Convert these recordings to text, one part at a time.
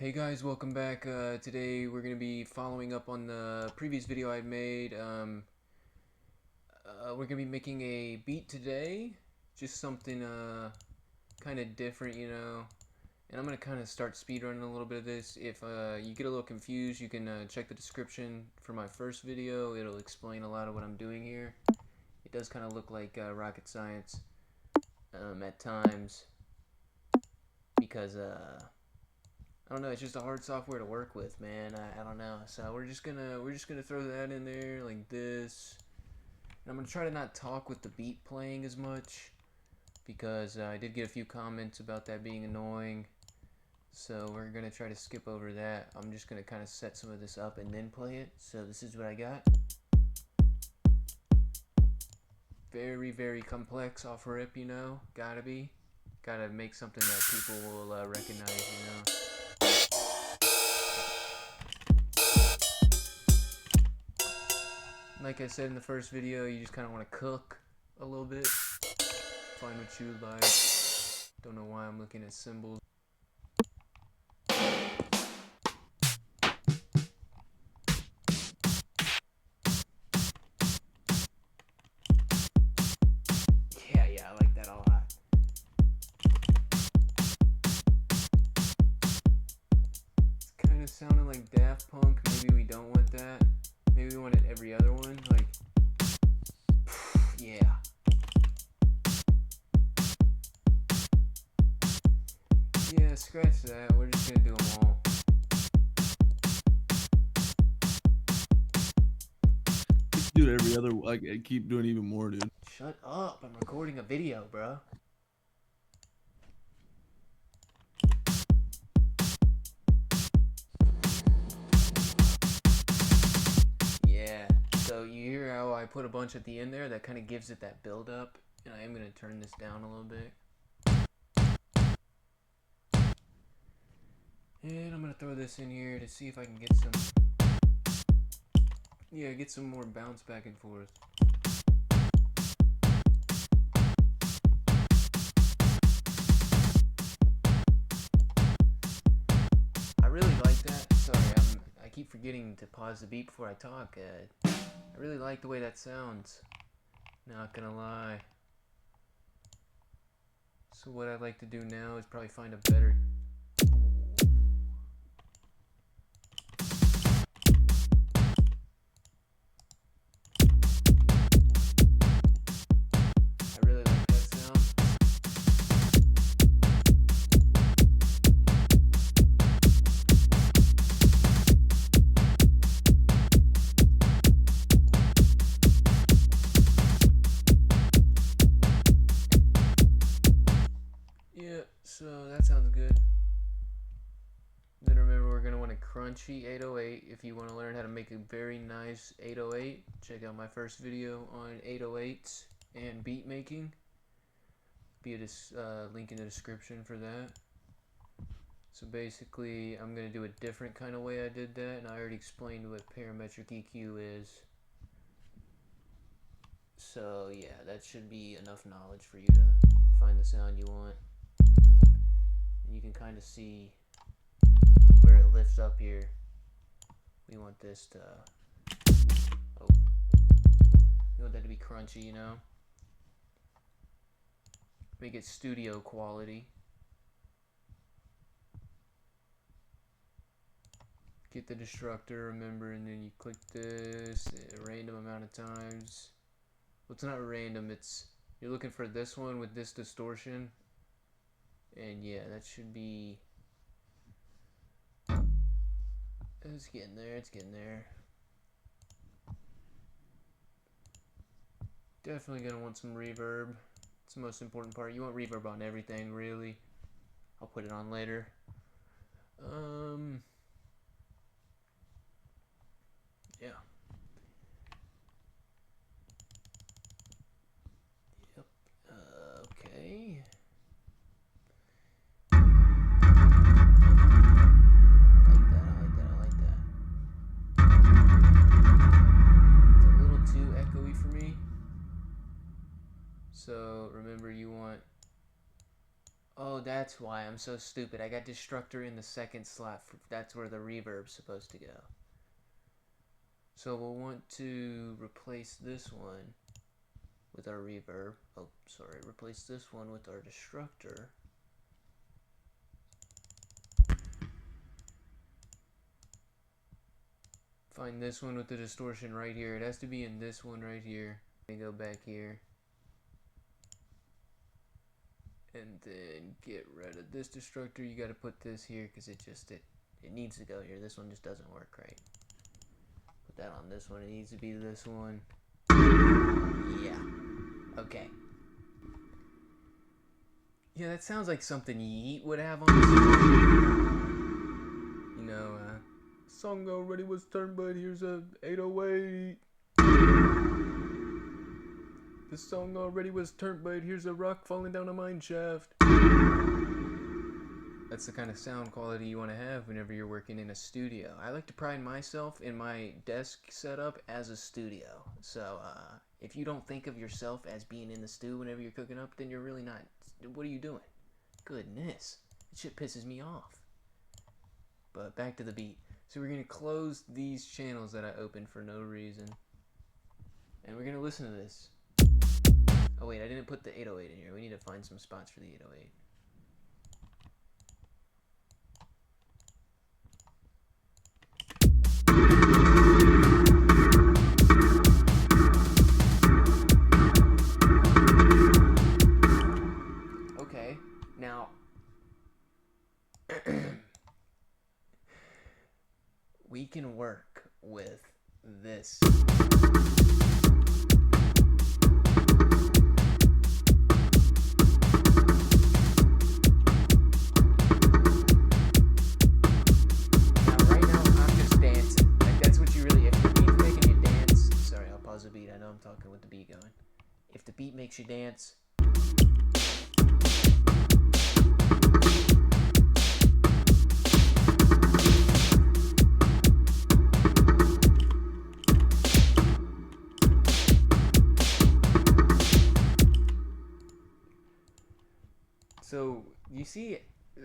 Hey guys, welcome back. Today we're going to be following up on the previous video I made. We're going to be making a beat today, just something kind of different, and I'm going to kind of start speedrunning a little bit of this. If you get a little confused, you can check the description for my first video. It'll explain a lot of what I'm doing here. It does kind of look like rocket science at times because I don't know, it's just a hard software to work with, man. I don't know. So we're just gonna throw that in there like this. And I'm gonna try to not talk with the beat playing as much because I did get a few comments about that being annoying. So we're gonna try to skip over that. I'm just gonna kind of set some of this up and then play it. So this is what I got. Very, very complex off rip, Gotta be. Gotta make something that people will recognize, Like I said in the first video, you just kind of want to cook a little bit. Find what you like. Don't know why I'm looking at symbols. Yeah, I like that a lot. It's kind of sounding like Daft Punk. Maybe we don't want that. Maybe we want it every other one. Like, yeah. Yeah, scratch that. We're just gonna do them all. Do it every other. I keep doing even more, dude. Shut up! I'm recording a video, bro. Yeah. So you hear how I put a bunch at the end there? That kind of gives it that build up. And I am gonna turn this down a little bit. And I'm gonna throw this in here to see if I can get some, get some more bounce back and forth. I really like that. Sorry, I keep forgetting to pause the beat before I talk. I really like the way that sounds. Not gonna lie. So what I'd like to do now is probably find a better. So that sounds good. Then remember, we're going to want a crunchy 808. If you want to learn how to make a very nice 808, check out my first video on 808s and beat making. Be a link in the description for that. So basically, I'm going to do a different kind of way I did that, and I already explained what parametric EQ is. So yeah, that should be enough knowledge for you to find the sound you want. And you can kind of see where it lifts up here. We want this to, we want that to be crunchy, Make it studio quality. Get the destructor, remember, and then you click this a random amount of times. Well, it's not random, you're looking for this one with this distortion. And yeah, that should be, it's getting there. Definitely gonna want some reverb. It's the most important part. You want reverb on everything, really. I'll put it on later. Yeah. Yep. Okay. For me. So remember, you want, that's why I'm so stupid. I got Destructor in the second slot. That's where the reverb's supposed to go. So we'll want to replace this one with our reverb. Oh, sorry. Replace this one with our Destructor. Find this one with the distortion right here. It has to be in this one right here. Go back here. And then get rid of this Destructor. You gotta put this here because it needs to go here. This one just doesn't work right. Put that on this one. It needs to be this one. Yeah. Okay. Yeah, that sounds like something Yeet would have on his You know, song already was turned, but here's a 808. The song already was turned, but here's a rock falling down a mine shaft. That's the kind of sound quality you want to have whenever you're working in a studio. I like to pride myself in my desk setup as a studio. So, if you don't think of yourself as being in the stew whenever you're cooking up, then you're really not. What are you doing? Goodness. That shit pisses me off. But back to the beat. So we're going to close these channels that I opened for no reason. And we're going to listen to this. Oh wait, I didn't put the 808 in here. We need to find some spots for the 808. Okay, now we can work with this. Talking with the beat going. If the beat makes you dance, so you see,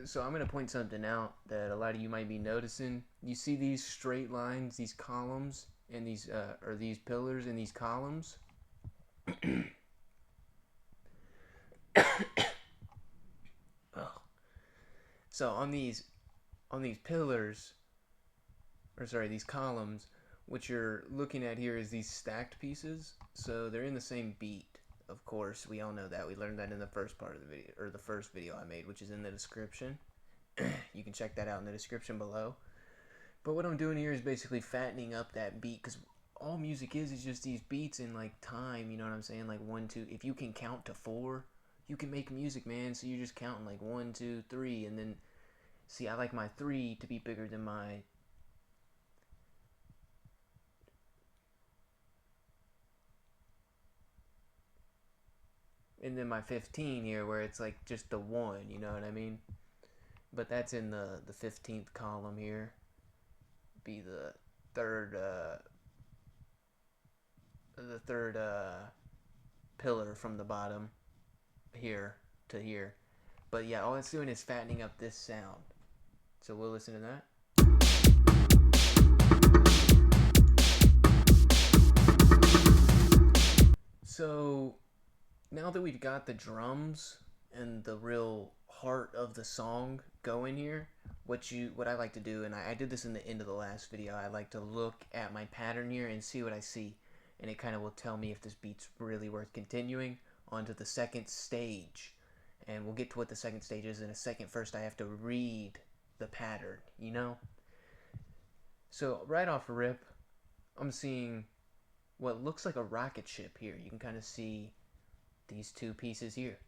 so I'm going to point something out that a lot of you might be noticing. You see these straight lines, these columns, and these or these pillars and these columns. So on these pillars, or sorry, these columns, what you're looking at here is these stacked pieces. So they're in the same beat. Of course, we all know that. We learned that in the first part of the video, or the first video I made, which is in the description. You can check that out in the description below. But what I'm doing here is basically fattening up that beat, because all music is just these beats in like time, you know what I'm saying? Like 1, 2, if you can count to 4, you can make music, man. So you're just counting like 1, 2, 3, and then, see, I like my 3 to be bigger than my, and then my 15 here where it's like just the 1, you know what I mean? But that's in the 15th column here. Be the third pillar from the bottom here to here. But yeah, all it's doing is fattening up this sound. So we'll listen to that. So now that we've got the drums and the real heart of the song going here, what I like to do, and I did this in the end of the last video, I like to look at my pattern here and see what I see, and it kind of will tell me if this beat's really worth continuing onto the second stage. And we'll get to what the second stage is in a second. First I have to read the pattern, you know? So right off rip, I'm seeing what looks like a rocket ship here. You can kind of see these two pieces here.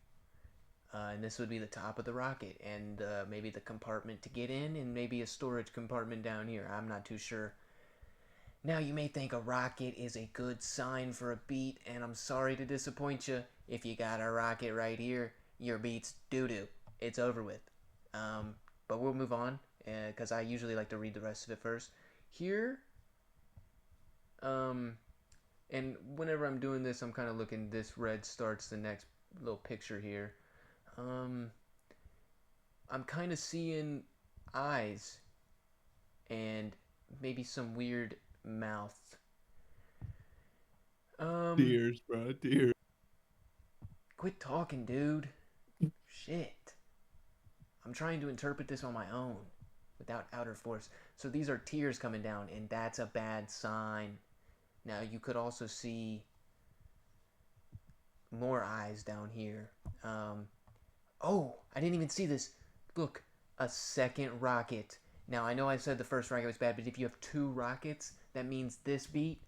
And this would be the top of the rocket, and maybe the compartment to get in, and maybe a storage compartment down here. I'm not too sure. Now you may think a rocket is a good sign for a beat, and I'm sorry to disappoint you. If you got a rocket right here, your beat's doo-doo. It's over with. But we'll move on, because I usually like to read the rest of it first. Here, and whenever I'm doing this, I'm kind of looking, this red starts the next little picture here. I'm kind of seeing eyes and maybe some weird mouth. Tears, bro. Tears. Quit talking, dude. Shit. I'm trying to interpret this on my own without outer force. So these are tears coming down, and that's a bad sign. Now you could also see more eyes down here. Oh, I didn't even see this. Look, a second rocket. Now I know I said the first rocket was bad, but if you have 2 rockets, that means this beat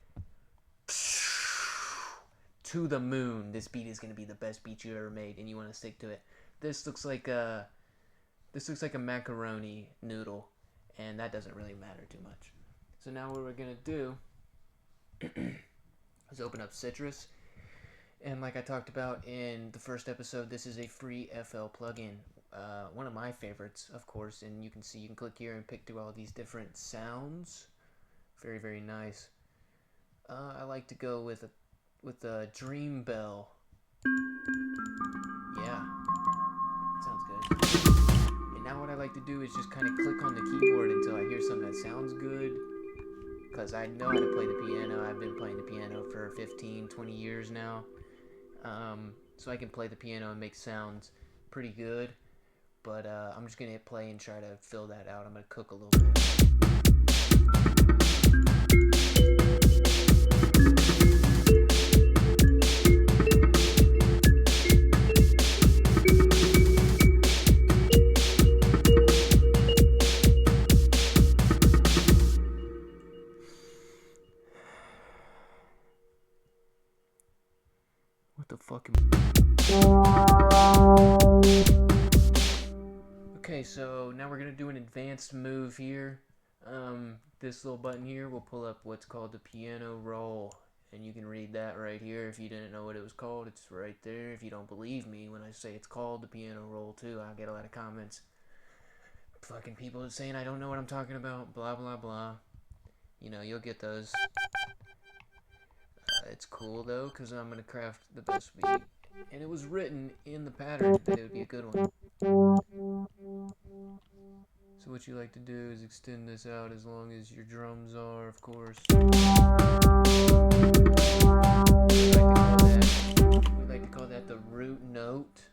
to the moon. This beat is gonna be the best beat you ever made, and you want to stick to it. This looks like a macaroni noodle, and that doesn't really matter too much. So now what we're gonna do is open up Citrus, and like I talked about in the first episode, this is a free FL plugin. One of my favorites, of course, and you can see, you can click here and pick through all these different sounds. Very, very nice. I like to go with a Dream Bell. Yeah, sounds good. And now what I like to do is just kind of click on the keyboard until I hear something that sounds good. Because I know how to play the piano. I've been playing the piano for 15, 20 years now. So I can play the piano and make sounds pretty good. But I'm just going to hit play and try to fill that out. I'm going to cook a little bit. What the fuck? Okay, so now we're gonna do an advanced move here. This little button here will pull up what's called the piano roll, and you can read that right here. If you didn't know what it was called, it's right there. If you don't believe me when I say it's called the piano roll too, I get a lot of comments. Fucking people saying I don't know what I'm talking about, blah blah blah. You know, you'll get those. It's cool though, because I'm gonna craft the best beat, and it was written in the pattern that it would be a good one. So what you like to do is extend this out as long as your drums are, of course. We like to call that the root note.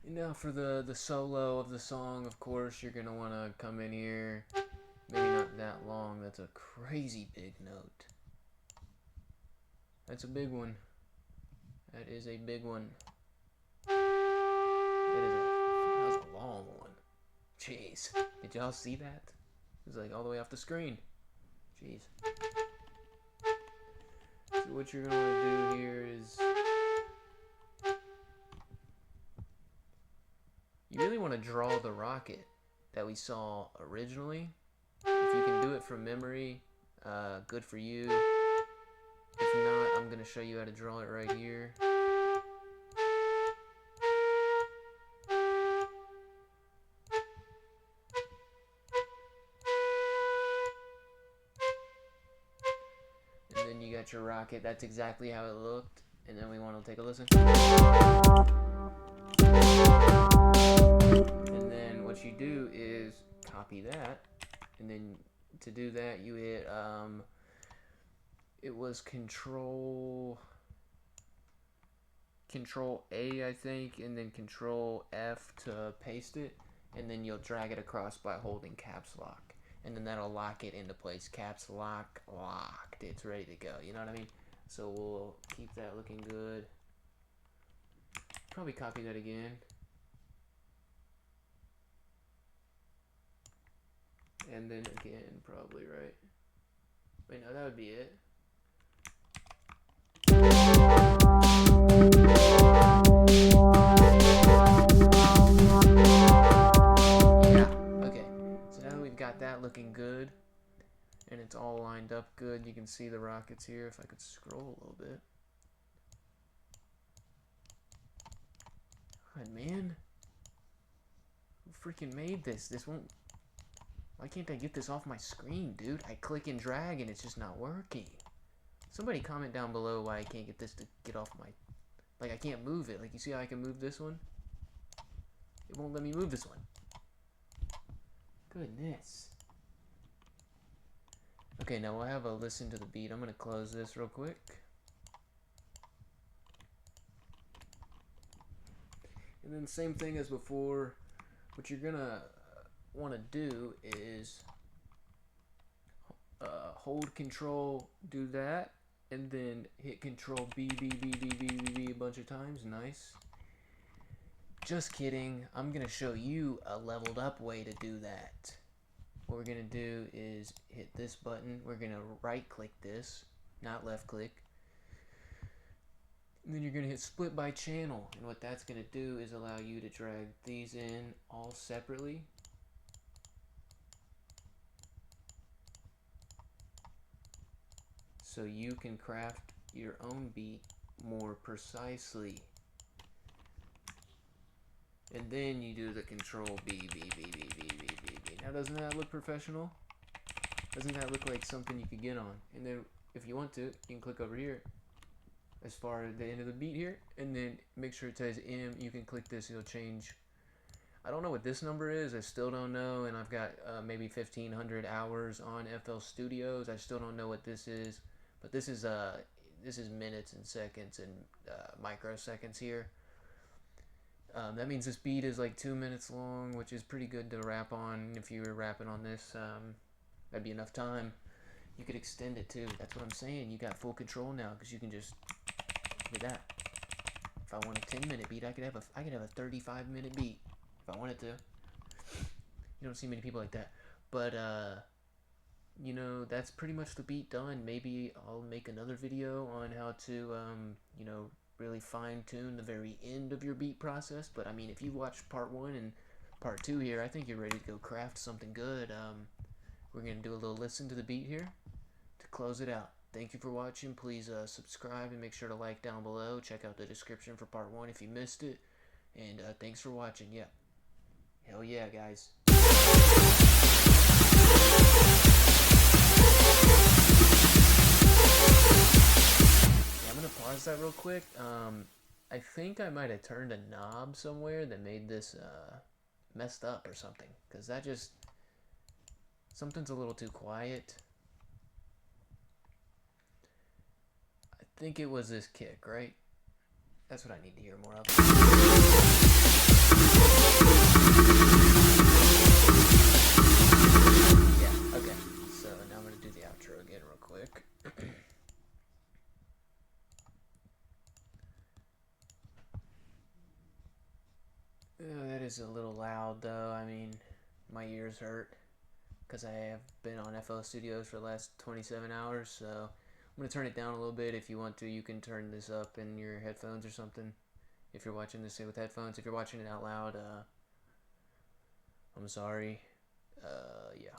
Now for the solo of the song, of course, you're going to want to come in here. Maybe not that long. That's a crazy big note. That's a big one. That is a big one. That was a long one. Jeez. Did y'all see that? It was like all the way off the screen. Jeez. So what you're going to do here is... you really want to draw the rocket that we saw originally. If you can do it from memory, good for you. If not, I'm going to show you how to draw it right here. And then you got your rocket. That's exactly how it looked. And then we want to take a listen. And then what you do is copy that, and then to do that you hit it was control A, I think, and then control F to paste it, and then you'll drag it across by holding caps lock, and then that'll lock it into place. Caps lock, locked. It's ready to go. You know what I mean? So we'll keep that looking good. Probably copy that again. And then again, probably, right? Wait, no, that would be it. Yeah, okay. So now that we've got that looking good, and it's all lined lined up good. You can see the rockets here if I could scroll a little bit. God, man. Who freaking made this? This won't... Why can't I get this off my screen, dude? I click and drag and it's just not working. Somebody comment down below why I can't get this to get off my... Like, I can't move it. Like, you see how I can move this one? It won't let me move this one. Goodness. Okay, now we'll have a listen to the beat. I'm gonna close this real quick. And then same thing as before. What you're gonna want to do is hold Control, do that, and then hit Control B, B, B, B, B, B, B a bunch of times. Nice. Just kidding. I'm gonna show you a leveled up way to do that. What we're gonna do is hit this button. We're gonna right click this, not left click. And then you're gonna hit split by channel. And what that's gonna do is allow you to drag these in all separately. So you can craft your own beat more precisely. And then you do the Control B, B, B, B, B, B, B, B. Now doesn't that look professional? Doesn't that look like something you could get on? And then if you want to, you can click over here as far as the end of the beat here, and then make sure it says M. You can click this, it'll change. I don't know what this number is, I still don't know, and I've got maybe 1,500 hours on FL Studios. I still don't know what this is, but this is minutes and seconds and microseconds here. That means this beat is like 2 minutes long, which is pretty good to rap on. If you were rapping on this, that'd be enough time. You could extend it too. That's what I'm saying. You got full control now because you can just look at that. If I want a 10-minute beat, I could have a 35-minute beat if I wanted to. You don't see many people like that. But you know, that's pretty much the beat done. Maybe I'll make another video on how to you know, really fine-tune the very end of your beat process. But I mean, if you watch part 1 and part 2 here, I think you're ready to go craft something good. We're gonna do a little listen to the beat here to close it out. Thank you for watching. Please subscribe and make sure to like down below. Check out the description for part 1 if you missed it. And thanks for watching. Yeah, hell yeah, guys. I'm gonna pause that real quick. I think I might have turned a knob somewhere that made this messed up or something, because that just, something's a little too quiet. I think it was this kick, right? That's what I need to hear more of. Yeah, okay. So now I'm gonna do the outro again real quick. That is a little loud though. I mean, my ears hurt because I have been on FL Studios for the last 27 hours, so I'm going to turn it down a little bit. If you want to, you can turn this up in your headphones or something. If you're watching this with headphones, if you're watching it out loud, I'm sorry. Yeah.